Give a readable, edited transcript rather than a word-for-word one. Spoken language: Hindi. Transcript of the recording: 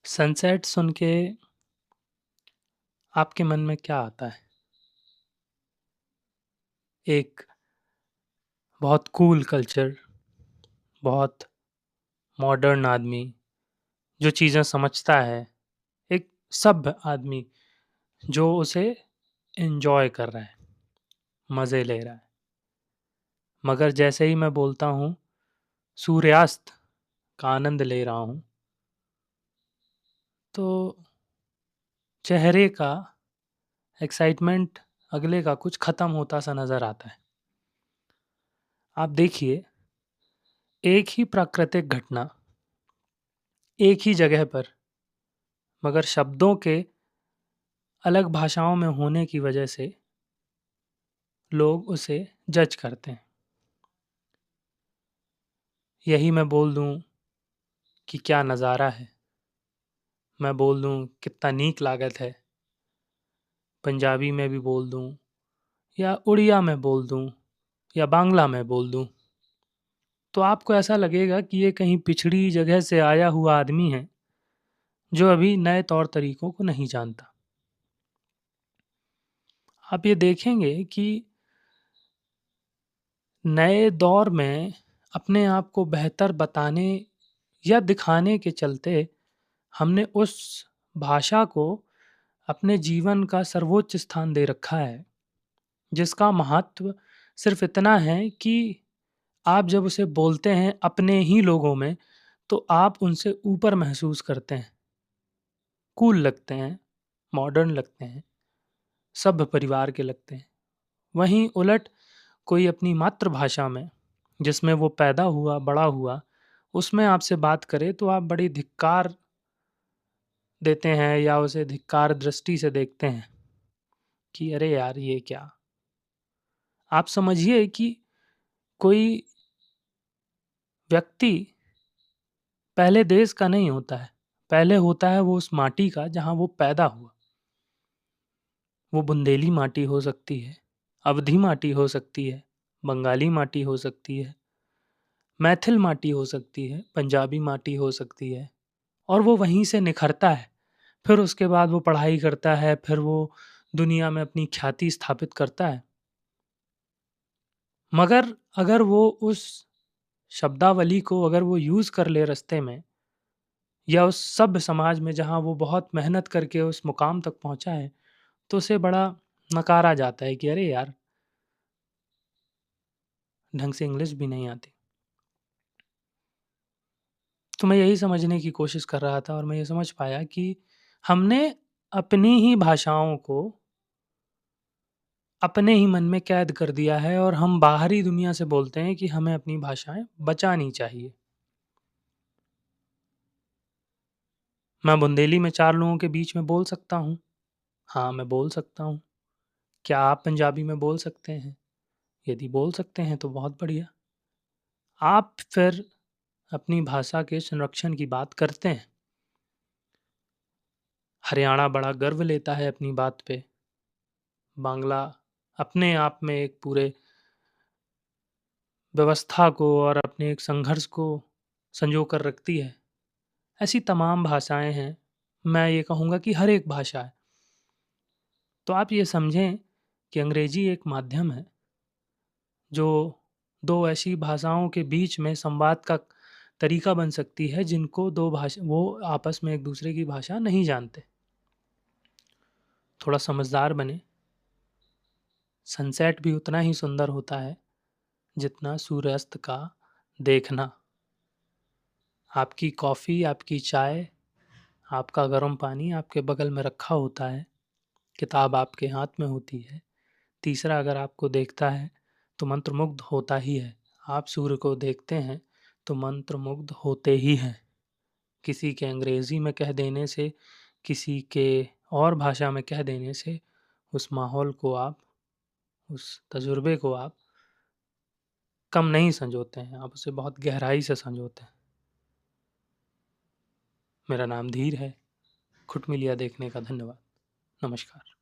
सनसेट सुन के आपके मन में क्या आता है? एक बहुत कूल कल्चर, बहुत मॉडर्न आदमी जो चीज़ें समझता है, एक सभ्य आदमी जो उसे एन्जॉय कर रहा है, मज़े ले रहा है। मगर जैसे ही मैं बोलता हूँ, सूर्यास्त का आनंद ले रहा हूँ, तो चेहरे का एक्साइटमेंट अगले का कुछ ख़त्म होता सा नज़र आता है। आप देखिए, एक ही प्राकृतिक घटना, एक ही जगह पर, मगर शब्दों के अलग भाषाओं में होने की वजह से लोग उसे जज करते हैं। यही मैं बोल दूँ कि क्या नज़ारा है, मैं बोल दूँ कितना नीक लागत है, पंजाबी में भी बोल दूँ या उड़िया में बोल दूँ या बांग्ला में बोल दूँ, तो आपको ऐसा लगेगा कि ये कहीं पिछड़ी जगह से आया हुआ आदमी है, जो अभी नए तौर तरीकों को नहीं जानता। आप ये देखेंगे कि नए दौर में अपने आप को बेहतर बताने या दिखाने के चलते हमने उस भाषा को अपने जीवन का सर्वोच्च स्थान दे रखा है, जिसका महत्व सिर्फ इतना है कि आप जब उसे बोलते हैं अपने ही लोगों में, तो आप उनसे ऊपर महसूस करते हैं, कूल लगते हैं, मॉडर्न लगते हैं, सभ्य परिवार के लगते हैं। वहीं उलट कोई अपनी मातृभाषा में, जिसमें वो पैदा हुआ, बड़ा हुआ, उसमें आपसे बात करे तो आप बड़ी धिक्कार देते हैं या उसे धिक्कार दृष्टि से देखते हैं कि अरे यार ये क्या? आप समझिए कि कोई व्यक्ति पहले देश का नहीं होता है, पहले होता है वो उस माटी का जहाँ वो पैदा हुआ। वो बुंदेली माटी हो सकती है, अवधी माटी हो सकती है, बंगाली माटी हो सकती है, मैथिल माटी हो सकती है, पंजाबी माटी हो सकती है, और वो वहीं से निखरता है। फिर उसके बाद वो पढ़ाई करता है, फिर वो दुनिया में अपनी ख्याति स्थापित करता है। मगर अगर वो उस शब्दावली को अगर वो यूज़ कर ले रास्ते में या उस सभ्य समाज में जहाँ वो बहुत मेहनत करके उस मुकाम तक पहुँचा है, तो उसे बड़ा नकारा जाता है कि अरे यार! ढंग से इंग्लिश भी नहीं आती। तो मैं यही समझने की कोशिश कर रहा था और मैं ये समझ पाया कि हमने अपनी ही भाषाओं को अपने ही मन में कैद कर दिया है और हम बाहरी दुनिया से बोलते हैं कि हमें अपनी भाषाएँ बचानी चाहिए। मैं बुंदेली में 4 लोगों के बीच में बोल सकता हूँ। हाँ, मैं बोल सकता हूँ। क्या आप पंजाबी में बोल सकते हैं? यदि बोल सकते हैं तो बहुत बढ़िया। आप फिर अपनी भाषा के संरक्षण की बात करते हैं। हरियाणा बड़ा गर्व लेता है अपनी बात पे। बांग्ला अपने आप में एक पूरे व्यवस्था को और अपने एक संघर्ष को संजो कर रखती है। ऐसी तमाम भाषाएँ हैं। मैं ये कहूँगा कि हर एक भाषा है। तो आप ये समझें कि अंग्रेजी एक माध्यम है, जो 2 ऐसी भाषाओं के बीच में संवाद का तरीका बन सकती है, जिनको 2 भाषा वो आपस में एक-दूसरे की भाषा नहीं जानते। थोड़ा समझदार बनें। सनसेट भी उतना ही सुंदर होता है, जितना सूर्यास्त का देखना। आपकी कॉफ़ी, आपकी चाय, आपका गर्म पानी आपके बगल में रखा होता है, किताब आपके हाथ में होती है। तीसरा अगर आपको देखता है, तो मंत्रमुग्ध होता ही है। आप सूर्य को देखते हैं, तो मंत्रमुग्ध होते ही हैं। किसी के अंग्रेज़ी में कह देने से, किसी के और भाषा में कह देने से, उस माहौल को आप, उस तजुर्बे को आप कम नहीं संजोते हैं, आप उसे बहुत गहराई से संजोते हैं। मेरा नाम धीर है। खुट मिलिया देखने का धन्यवाद। नमस्कार।